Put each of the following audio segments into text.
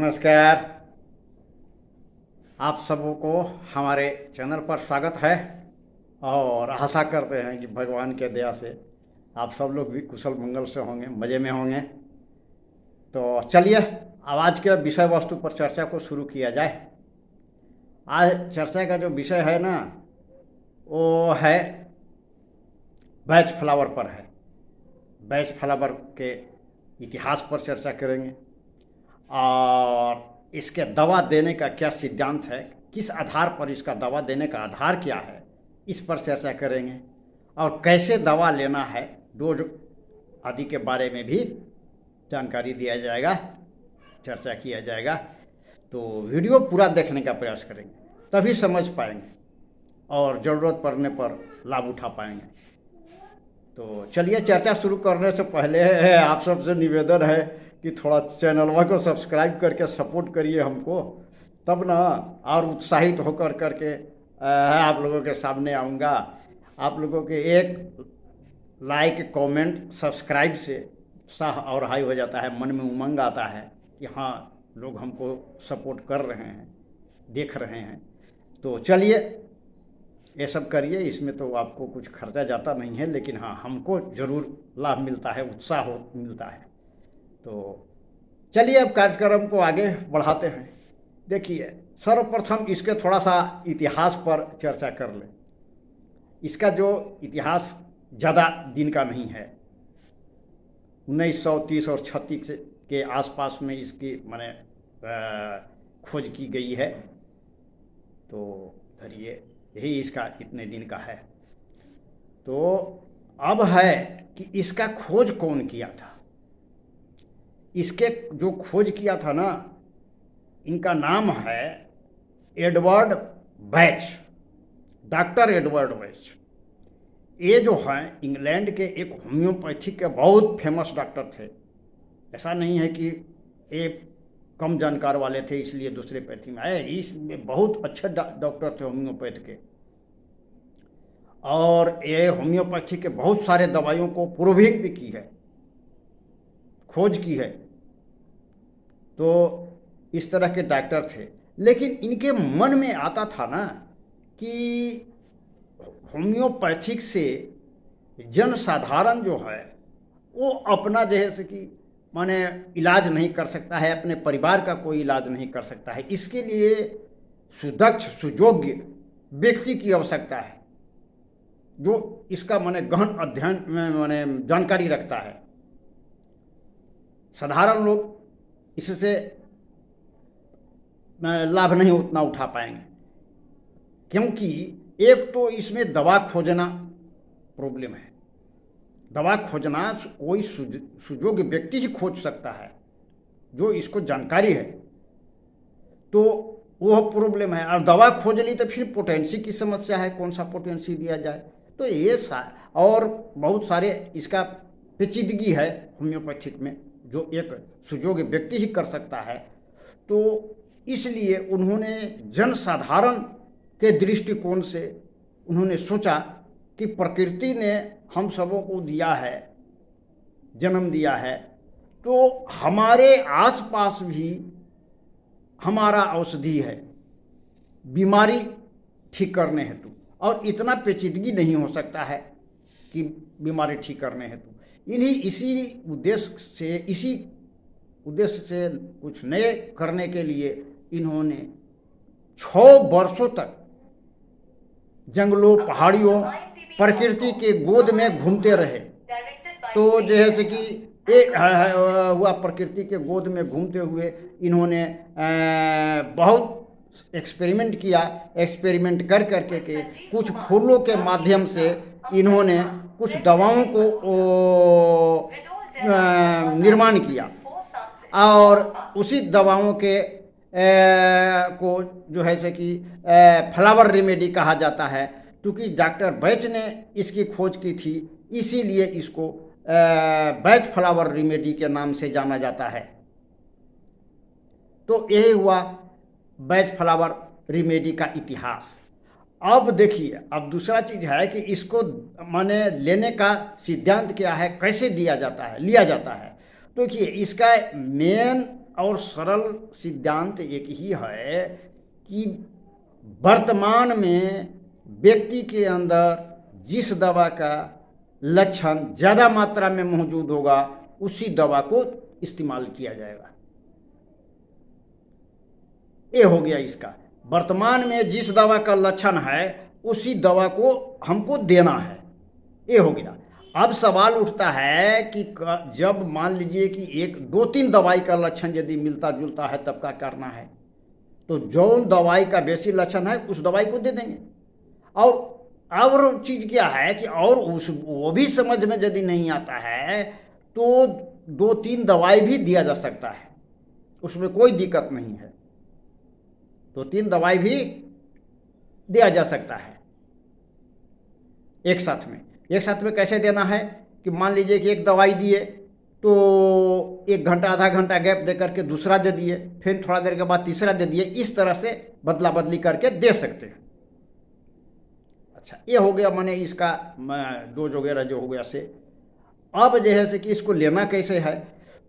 नमस्कार। आप सबों को हमारे चैनल पर स्वागत है और आशा करते हैं कि भगवान के दया से आप सब लोग भी कुशल मंगल से होंगे, मज़े में होंगे। तो चलिए अब आज के विषय वस्तु पर चर्चा को शुरू किया जाए। आज चर्चा का जो विषय है ना, वो है बैच फ्लावर पर है। बैच फ्लावर के इतिहास पर चर्चा करेंगे और इसके दवा देने का क्या सिद्धांत है, किस आधार पर इसका दवा देने का आधार क्या है, इस पर चर्चा करेंगे। और कैसे दवा लेना है, डोज आदि के बारे में भी जानकारी दिया जाएगा, चर्चा किया जाएगा। तो वीडियो पूरा देखने का प्रयास करेंगे, तभी समझ पाएंगे और ज़रूरत पड़ने पर लाभ उठा पाएंगे। तो चलिए, चर्चा शुरू करने से पहले आप सबसे निवेदन है कि थोड़ा चैनलवा को सब्सक्राइब करके सपोर्ट करिए हमको, तब ना और उत्साहित होकर करके आप लोगों के सामने आऊँगा। आप लोगों के एक लाइक, कमेंट, सब्सक्राइब से उत्साह और हाई हो जाता है, मन में उमंग आता है कि हाँ, लोग हमको सपोर्ट कर रहे हैं, देख रहे हैं। तो चलिए ये सब करिए, इसमें तो आपको कुछ खर्चा जाता नहीं है, लेकिन हाँ, हमको ज़रूर लाभ मिलता है, उत्साह मिलता है। तो चलिए अब कार्यक्रम को आगे बढ़ाते हैं। देखिए, सर्वप्रथम इसके थोड़ा सा इतिहास पर चर्चा कर लें। इसका जो इतिहास ज़्यादा दिन का नहीं है, 1930 और 36 के आसपास में इसकी माने खोज की गई है। तो धरिए यही इसका इतने दिन का है। तो अब है कि इसका खोज कौन किया था। इसके जो खोज किया था ना, इनका नाम है Edward batch, doctor Edward batch. ये जो है इंग्लैंड के एक होम्योपैथी के बहुत फेमस डॉक्टर थे। ऐसा नहीं है कि ये कम जानकार वाले थे इसलिए दूसरे पैथी में आए, इसमें बहुत अच्छे डॉक्टर थे होम्योपैथ के। और ये होम्योपैथी के बहुत सारे दवाइयों को प्रूविंग भी की है, खोज की है। तो इस तरह के डॉक्टर थे, लेकिन इनके मन में आता था ना कि होम्योपैथिक से जनसाधारण जो है वो अपना जैसे कि माने इलाज नहीं कर सकता है, अपने परिवार का कोई इलाज नहीं कर सकता है। इसके लिए सुदक्ष, सुयोग्य व्यक्ति की आवश्यकता है जो इसका माने गहन अध्ययन में माने जानकारी रखता है। साधारण लोग इससे लाभ नहीं उतना उठा पाएंगे, क्योंकि एक तो इसमें दवा खोजना प्रॉब्लम है। दवा खोजना कोई सुयोग्य व्यक्ति ही खोज सकता है जो इसको जानकारी है, तो वह प्रॉब्लम है। और दवा खोज ली तो फिर पोटेंसी की समस्या है, कौन सा पोटेंसी दिया जाए। तो ये और बहुत सारे इसका पेचीदगी है होम्योपैथिक में, जो एक सुयोग्य व्यक्ति ही कर सकता है। तो इसलिए उन्होंने जनसाधारण के दृष्टिकोण से उन्होंने सोचा कि प्रकृति ने हम सबों को दिया है, जन्म दिया है, तो हमारे आसपास भी हमारा औषधि है बीमारी ठीक करने हेतु। और इतना पेचीदगी नहीं हो सकता है कि बीमारी ठीक करने हेतु इसी उद्देश्य से कुछ नए करने के लिए इन्होंने 6 वर्षों तक जंगलों, पहाड़ियों, प्रकृति के गोद में घूमते रहे। तो जैसे कि एक हुआ, प्रकृति के गोद में घूमते हुए इन्होंने बहुत एक्सपेरिमेंट किया। एक्सपेरिमेंट कर करके के कुछ फूलों के माध्यम से इन्होंने कुछ दवाओं को निर्माण किया और उसी दवाओं के को जो है से कि फ्लावर रेमेडी कहा जाता है, क्योंकि डॉक्टर बैच ने इसकी खोज की थी, इसीलिए इसको बैच फ्लावर रेमेडी के नाम से जाना जाता है। तो यही हुआ बैच फ्लावर रेमेडी का इतिहास। अब देखिए, अब दूसरा चीज़ है कि इसको माने लेने का सिद्धांत क्या है, कैसे दिया जाता है, लिया जाता है। तो देखिए, इसका मेन और सरल सिद्धांत एक ही है कि वर्तमान में व्यक्ति के अंदर जिस दवा का लक्षण ज़्यादा मात्रा में मौजूद होगा उसी दवा को इस्तेमाल किया जाएगा। ये हो गया इसका, वर्तमान में जिस दवा का लक्षण है उसी दवा को हमको देना है, ये हो गया। अब सवाल उठता है कि जब मान लीजिए कि एक दो तीन दवाई का लक्षण यदि मिलता जुलता है तब क्या करना है, तो जो दवाई का बेसी लक्षण है उस दवाई को दे देंगे। और चीज़ क्या है कि और वो भी समझ में यदि नहीं आता है तो दो तीन दवाई भी दिया जा सकता है, उसमें कोई दिक्कत नहीं है, दो तीन दवाई भी दिया जा सकता है एक साथ में। एक साथ में कैसे देना है कि मान लीजिए कि एक दवाई दिए तो 1 घंटा आधा घंटा गैप दे करके दूसरा दे दिए, फिर थोड़ा देर के बाद तीसरा दे दिए, इस तरह से बदला बदली करके दे सकते हैं। अच्छा, ये हो गया माने इसका डोज वगैरह जो हो गया से। अब जो है से कि इसको लेना कैसे है,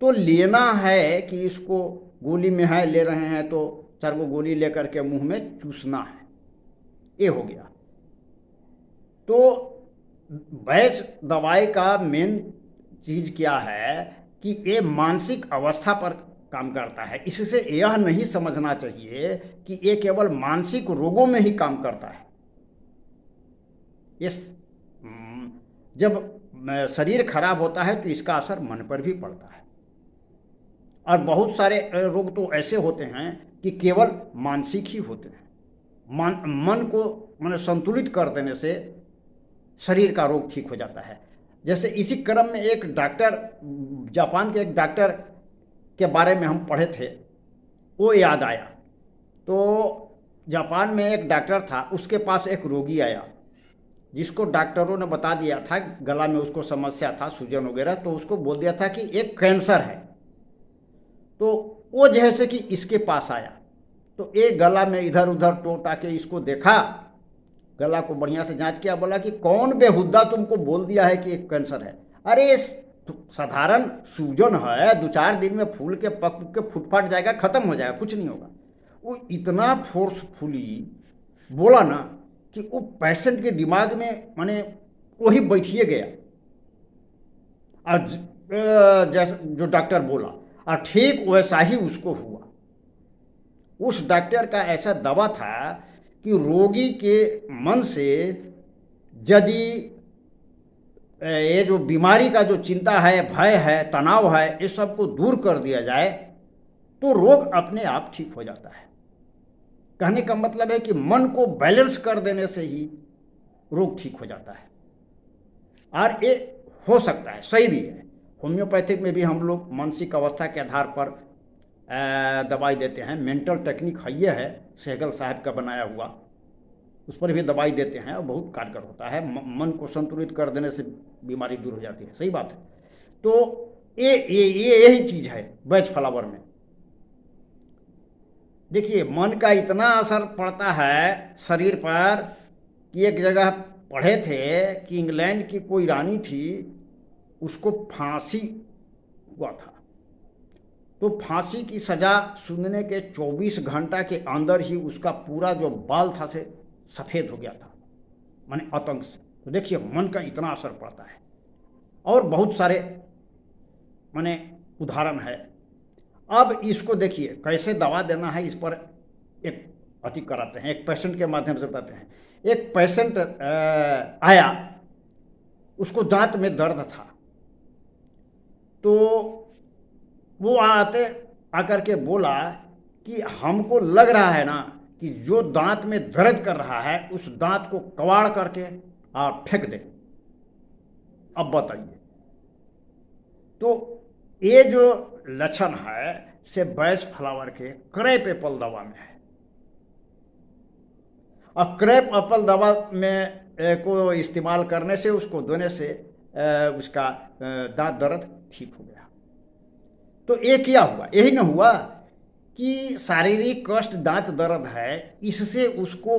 तो लेना है कि इसको गोली में है ले रहे हैं तो 4 गो गोली लेकर के मुंह में चूसना है, ये हो गया। तो बैच दवाई का मेन चीज़ क्या है कि ये मानसिक अवस्था पर काम करता है। इससे यह नहीं समझना चाहिए कि ये केवल मानसिक रोगों में ही काम करता है। इस जब शरीर खराब होता है तो इसका असर मन पर भी पड़ता है, और बहुत सारे रोग तो ऐसे होते हैं कि केवल मानसिक ही होते हैं। मन को माने संतुलित कर देने से शरीर का रोग ठीक हो जाता है। जैसे इसी क्रम में एक डॉक्टर, जापान के एक डॉक्टर के बारे में हम पढ़े थे, वो याद आया। तो जापान में एक डॉक्टर था, उसके पास एक रोगी आया जिसको डॉक्टरों ने बता दिया था, गला में उसको समस्या था, सूजन वगैरह, तो उसको बोल दिया था कि एक कैंसर है। तो वो जैसे कि इसके पास आया तो एक गला में इधर उधर टोटा के इसको देखा, गला को बढ़िया से जांच किया, बोला कि कौन बेहुदा तुमको बोल दिया है कि एक कैंसर है। अरे साधारण सूजन है, 2-4 दिन में फूल के पक के फुटफाट जाएगा, खत्म हो जाएगा, कुछ नहीं होगा। वो इतना फोर्सफुली बोला ना कि वो पेशेंट के दिमाग में माने वही बैठिए गया, आज जैसे जो डॉक्टर बोला, और ठीक वैसा ही उसको हुआ। उस डॉक्टर का ऐसा दवा था कि रोगी के मन से यदि ये जो बीमारी का जो चिंता है, भय है, तनाव है, इस सब को दूर कर दिया जाए तो रोग अपने आप ठीक हो जाता है। कहने का मतलब है कि मन को बैलेंस कर देने से ही रोग ठीक हो जाता है, और ये हो सकता है, सही भी है। होम्योपैथिक में भी हम लोग मानसिक अवस्था के आधार पर दवाई देते हैं। मेंटल टेक्निक है सहगल साहब का बनाया हुआ, उस पर भी दवाई देते हैं और बहुत कारगर होता है। मन को संतुलित कर देने से बीमारी दूर हो जाती है, सही बात है। तो ये यही चीज़ है बैच फ्लावर में। देखिए, मन का इतना असर पड़ता है शरीर पर कि एक जगह पढ़े थे कि इंग्लैंड की कोई रानी थी, उसको फांसी हुआ था। तो फांसी की सज़ा सुनने के 24 घंटा के अंदर ही उसका पूरा जो बाल था से सफ़ेद हो गया था, माने आतंक से। तो देखिए, मन का इतना असर पड़ता है। और बहुत सारे माने उदाहरण है। अब इसको देखिए कैसे दवा देना है, इस पर एक अति कराते हैं, एक पेशेंट के माध्यम से बताते हैं। एक पेशेंट आया, उसको दांत में दर्द था, तो वो आकर के बोला कि हमको लग रहा है ना कि जो दांत में दर्द कर रहा है उस दांत को कबाड़ करके और फेंक दे। अब बताइए, तो ये जो लक्षण है से बैच फ्लावर के क्रैप एप्पल दवा में है। और क्रैप एप्पल दवा में को इस्तेमाल करने से, उसको देने से उसका दांत दर्द ठीक हो गया। तो ये क्या हुआ, यही न हुआ कि शारीरिक कष्ट, दांत दर्द है, इससे उसको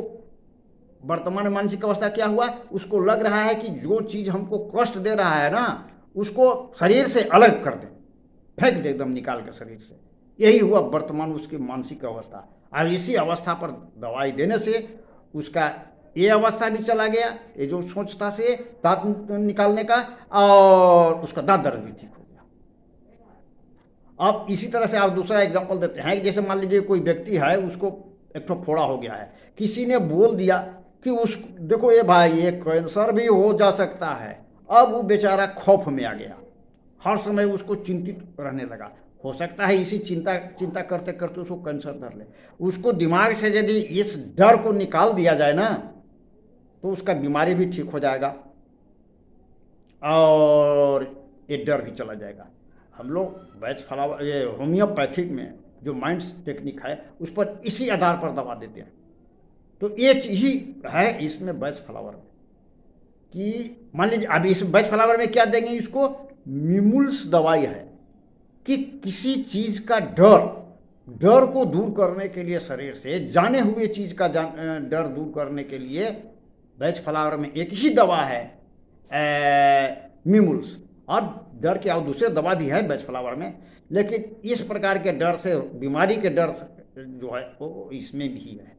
वर्तमान मानसिक अवस्था क्या हुआ, उसको लग रहा है कि जो चीज़ हमको कष्ट दे रहा है ना, उसको शरीर से अलग कर दे, फेंक दे एकदम निकाल के शरीर से। यही हुआ वर्तमान उसकी मानसिक अवस्था। अब इसी अवस्था पर दवाई देने से उसका ये अवस्था भी चला गया, ये जो सोचता से दांत निकालने का, और उसका दांत दर्द भी ठीक हो गया। अब इसी तरह से आप दूसरा एग्जांपल देते हैं कि जैसे मान लीजिए कोई व्यक्ति है, उसको एक ठो फोड़ा हो गया है, किसी ने बोल दिया कि उस देखो ये भाई ये कैंसर भी हो जा सकता है। अब वो बेचारा खौफ में आ गया, हर समय उसको चिंतित रहने लगा। हो सकता है इसी चिंता करते करते उसको कैंसर धर ले। उसको दिमाग से यदि इस डर को निकाल दिया जाए ना, तो उसका बीमारी भी ठीक हो जाएगा और ये डर भी चला जाएगा। हम लोग वैद्य फ्लावर ये होम्योपैथिक में जो माइंड्स टेक्निक है उस पर इसी आधार पर दवा देते हैं। तो ये चीज ही है इसमें वैद्य फ्लावर में कि मान लीजिए अभी इस वैद्य फ्लावर में क्या देंगे इसको, मिमुल्स दवाई है कि किसी चीज का डर को दूर करने के लिए, शरीर से जाने हुए चीज का डर दूर करने के लिए वैद्य फ्लावर में एक ही दवा है मिमुल्स। और डर के और दूसरे दवा भी है वैद्य फ्लावर में, लेकिन इस प्रकार के डर से, बीमारी के डर जो है वो इसमें भी है,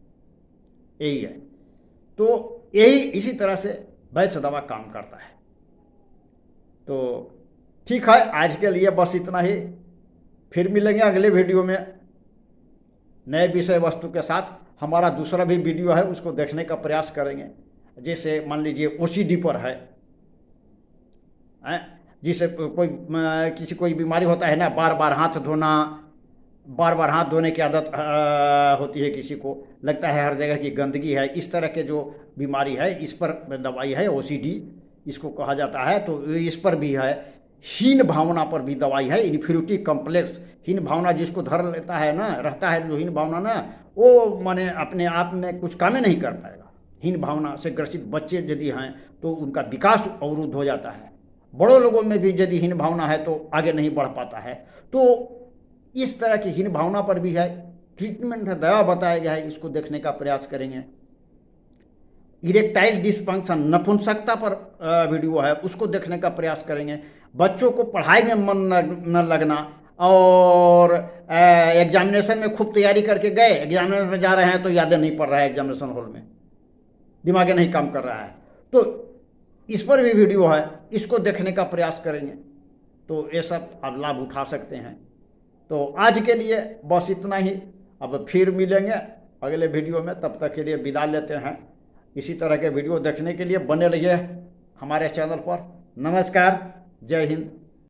यही है। तो यही इसी तरह से वैद्य दवा काम करता है। तो ठीक है, आज के लिए बस इतना ही। फिर मिलेंगे अगले वीडियो में नए विषय वस्तु के साथ। हमारा दूसरा भी वीडियो है, उसको देखने का प्रयास करेंगे। जैसे मान लीजिए ओसीडी पर है, जिसे किसी कोई बीमारी होता है ना, बार बार हाथ धोना, बार बार हाथ धोने की आदत होती है, किसी को लगता है हर जगह की गंदगी है, इस तरह के जो बीमारी है इस पर दवाई है, ओसीडी इसको कहा जाता है। तो इस पर भी है। हीन भावना पर भी दवाई है, इन्फीरियोरिटी कॉम्प्लेक्स। हीन भावना जिसको धर लेता है ना, रहता है जो हीन भावना ना, वो माने अपने आप में कुछ काम नहीं कर पाएगा। हीन भावना से ग्रसित बच्चे यदि हैं तो उनका विकास अवरुद्ध हो जाता है। बड़ों लोगों में भी यदि हीन भावना है तो आगे नहीं बढ़ पाता है। तो इस तरह की हीन भावना पर भी है ट्रीटमेंट है, दवा बताया गया है, इसको देखने का प्रयास करेंगे। इरेक्टाइल डिसफंक्शन, नपुंसकता पर वीडियो है, उसको देखने का प्रयास करेंगे। बच्चों को पढ़ाई में मन न लगना और एग्जामिनेशन में खूब तैयारी करके गए, एग्जामिनेशन में जा रहे हैं तो यादें नहीं पड़ रहा है, एग्जामिनेशन हॉल में दिमाग नहीं काम कर रहा है। तो इस पर भी वीडियो है, इसको देखने का प्रयास करेंगे। तो ये सब आप लाभ उठा सकते हैं। तो आज के लिए बस इतना ही। अब फिर मिलेंगे अगले वीडियो में, तब तक के लिए विदा लेते हैं। इसी तरह के वीडियो देखने के लिए बने रहिए हमारे चैनल पर। नमस्कार, जय हिंद।